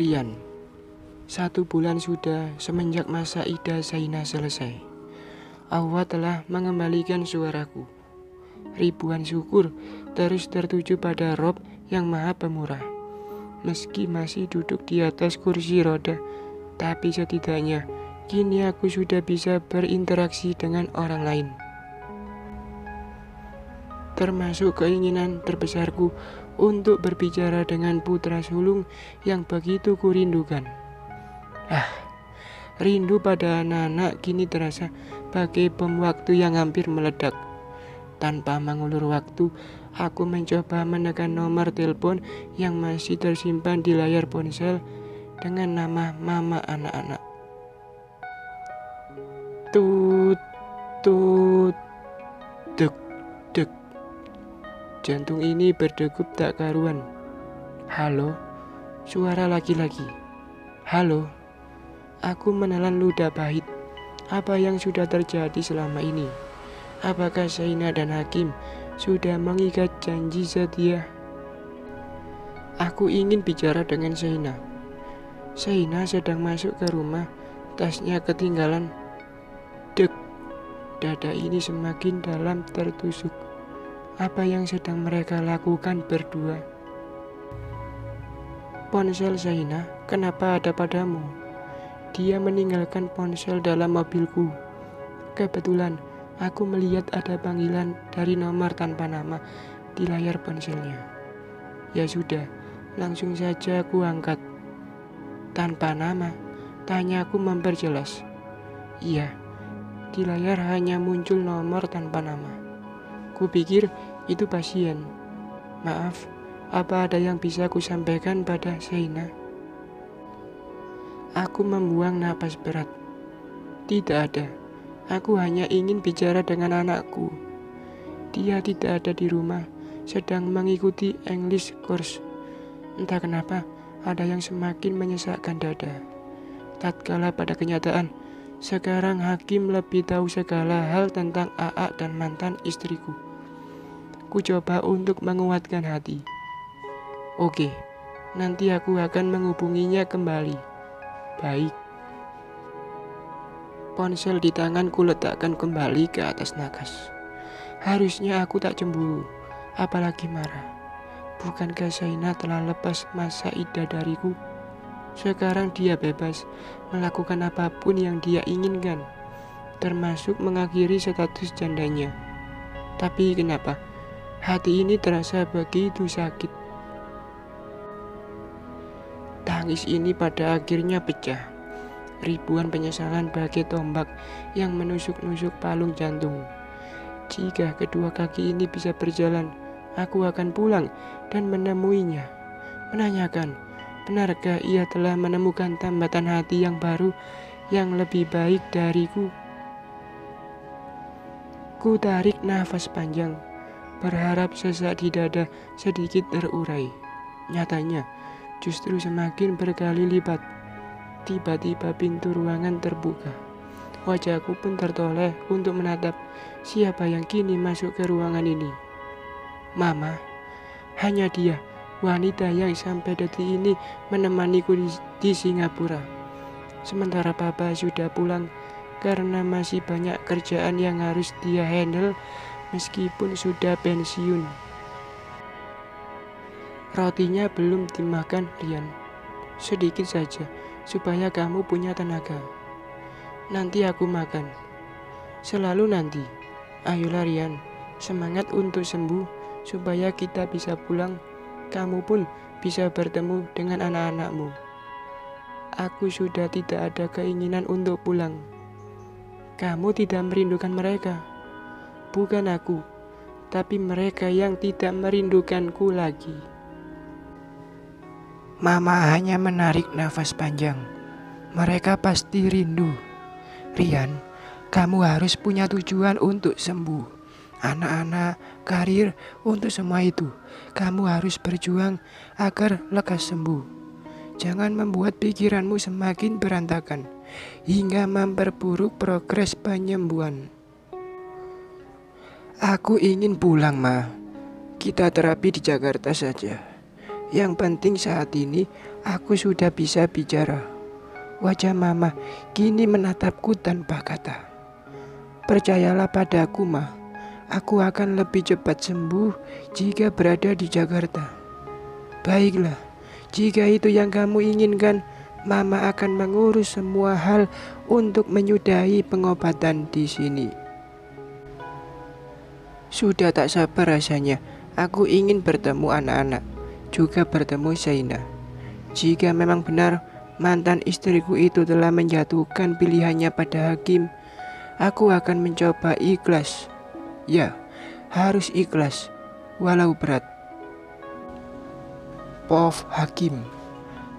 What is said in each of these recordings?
Rian, 1 bulan sudah semenjak masa iddah Zainah selesai. Allah telah mengembalikan suaraku. Ribuan syukur terus tertuju pada Rob yang Maha Pemurah. Meski masih duduk di atas kursi roda, tapi setidaknya kini aku sudah bisa berinteraksi dengan orang lain. Termasuk keinginan terbesarku untuk berbicara dengan putra sulung yang begitu kurindukan. Rindu pada anak-anak kini terasa bagai bom waktu yang hampir meledak. Tanpa mengulur waktu, aku mencoba menekan nomor telepon yang masih tersimpan di layar ponsel dengan nama mama anak-anak. Tut, tut, dek, dek. Jantung ini berdegup tak karuan. Halo, suara laki-laki. Halo, aku menelan ludah pahit. Apa yang sudah terjadi selama ini? Apakah Zainah dan Hakim sudah mengikat janji setia? Aku ingin bicara dengan Zainah. Zainah sedang masuk ke rumah, tasnya ketinggalan. Dek, dada ini semakin dalam tertusuk. Apa yang sedang mereka lakukan berdua? Ponsel Zainah, kenapa ada padamu? Dia meninggalkan ponsel dalam mobilku. Kebetulan, aku melihat ada panggilan dari nomor tanpa nama di layar ponselnya. Ya sudah, langsung saja aku angkat. Tanpa nama, tanyaku memperjelas. Iya, di layar hanya muncul nomor tanpa nama. Kupikir itu pasien. Maaf, apa ada yang bisa kusampaikan pada Zainah? Aku membuang napas berat. Tidak ada. Aku hanya ingin bicara dengan anakku. Dia tidak ada di rumah, sedang mengikuti English course. Entah kenapa, ada yang semakin menyesakkan dada. Tatkala pada kenyataan, sekarang Hakim lebih tahu segala hal tentang AA dan mantan istriku. Ku coba untuk menguatkan hati. Oke, nanti aku akan menghubunginya kembali. Baik. Ponsel di tanganku letakkan kembali ke atas nakas. Harusnya aku tak cemburu, apalagi marah. Bukankah Zainah telah lepas masa iddah dariku? Sekarang dia bebas melakukan apapun yang dia inginkan, termasuk mengakhiri status jandanya. Tapi kenapa hati ini terasa begitu sakit? Tangis ini pada akhirnya pecah. Ribuan penyesalan bagai tombak yang menusuk-nusuk palung jantung. Jika kedua kaki ini bisa berjalan, aku akan pulang dan menemuinya. Menanyakan, benarkah ia telah menemukan tambatan hati yang baru yang lebih baik dariku? Ku tarik nafas panjang, berharap sesak di dada sedikit terurai. Nyatanya, justru semakin berkali lipat. Tiba-tiba pintu ruangan terbuka. Wajahku pun tertoleh untuk menatap siapa yang kini masuk ke ruangan ini. Mama, hanya dia, wanita yang sampai detik ini menemaniku di Singapura. Sementara papa sudah pulang karena masih banyak kerjaan yang harus dia handle meskipun sudah pensiun. Rotinya belum dimakan Rian. Sedikit saja, supaya kamu punya tenaga. Nanti aku makan. Selalu nanti. Ayolah Rian, semangat untuk sembuh supaya kita bisa pulang. Kamu pun bisa bertemu dengan anak-anakmu. Aku sudah tidak ada keinginan untuk pulang. Kamu tidak merindukan mereka. Bukan aku, tapi mereka yang tidak merindukanku lagi. Mama hanya menarik nafas panjang. Mereka pasti rindu. Rian, kamu harus punya tujuan untuk sembuh. Anak-anak, karir, untuk semua itu. Kamu harus berjuang agar lekas sembuh. Jangan membuat pikiranmu semakin berantakan hingga memperburuk progres penyembuhan. Aku ingin pulang, Ma. Kita terapi di Jakarta saja. Yang penting saat ini aku sudah bisa bicara. Wajah Mama kini menatapku tanpa kata. Percayalah padaku, Ma. Aku akan lebih cepat sembuh jika berada di Jakarta. Baiklah, jika itu yang kamu inginkan, Mama akan mengurus semua hal untuk menyudahi pengobatan di sini. Sudah tak sabar rasanya, aku ingin bertemu anak-anak, juga bertemu Zaina. Jika memang benar mantan istriku itu telah menjatuhkan pilihannya pada hakim, aku akan mencoba ikhlas. Ya, harus ikhlas, walau berat. Pof Hakim.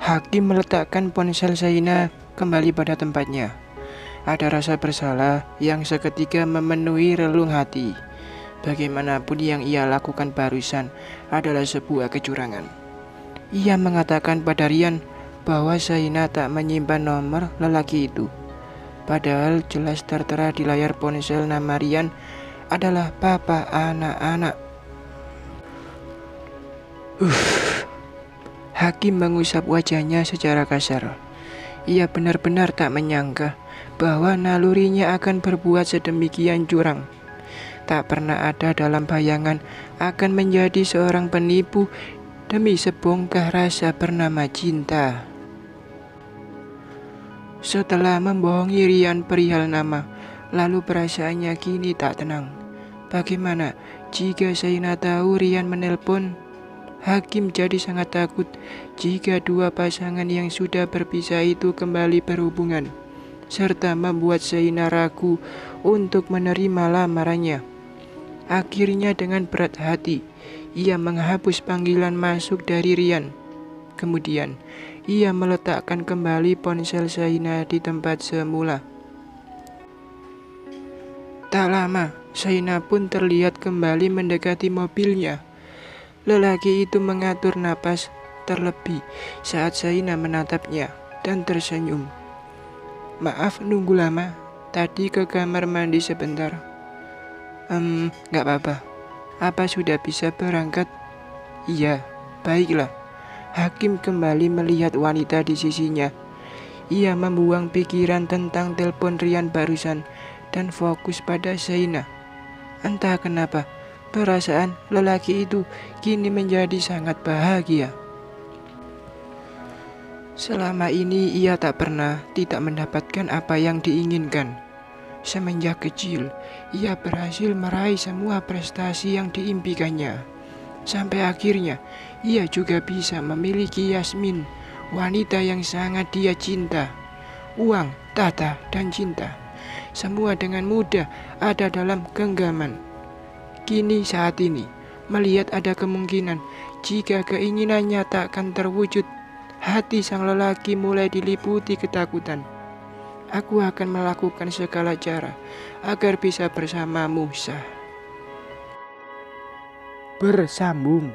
Hakim meletakkan ponsel Zaina kembali pada tempatnya. Ada rasa bersalah yang seketika memenuhi relung hati. Bagaimanapun yang ia lakukan barusan adalah sebuah kecurangan. Ia mengatakan pada Rian bahwa Zaina tak menyimpan nomor lelaki itu. Padahal jelas tertera di layar ponsel nama Rian adalah papa anak-anak. Hakim mengusap wajahnya secara kasar. Ia benar-benar tak menyangka bahwa nalurinya akan berbuat sedemikian curang. Tak pernah ada dalam bayangan akan menjadi seorang penipu demi sebongkah rasa bernama cinta. Setelah membohongi Rian perihal nama, lalu perasaannya kini tak tenang. Bagaimana jika Zaina tahu Rian menelpon? Hakim jadi sangat takut jika dua pasangan yang sudah berpisah itu kembali berhubungan, serta membuat Zaina ragu untuk menerima lamarannya. Akhirnya dengan berat hati, ia menghapus panggilan masuk dari Rian. Kemudian, ia meletakkan kembali ponsel Zaina di tempat semula. Tak lama, Zaina pun terlihat kembali mendekati mobilnya. Lelaki itu mengatur napas terlebih saat Zaina menatapnya dan tersenyum. Maaf nunggu lama, tadi ke kamar mandi sebentar. Gak apa-apa. Apa sudah bisa berangkat? Iya, baiklah. Hakim kembali melihat wanita di sisinya. Ia membuang pikiran tentang telepon Rian barusan dan fokus pada Zaina. Entah kenapa, perasaan lelaki itu kini menjadi sangat bahagia. Selama ini ia tak pernah tidak mendapatkan apa yang diinginkan. Semenjak kecil, ia berhasil meraih semua prestasi yang diimpikannya. Sampai akhirnya, ia juga bisa memiliki Yasmin, wanita yang sangat dia cinta. Uang, tahta, dan cinta, semua dengan mudah ada dalam genggaman. Kini saat ini, melihat ada kemungkinan jika keinginannya tak akan terwujud, hati sang lelaki mulai diliputi ketakutan. Aku akan melakukan segala cara agar bisa bersamamu, Sah. Bersambung.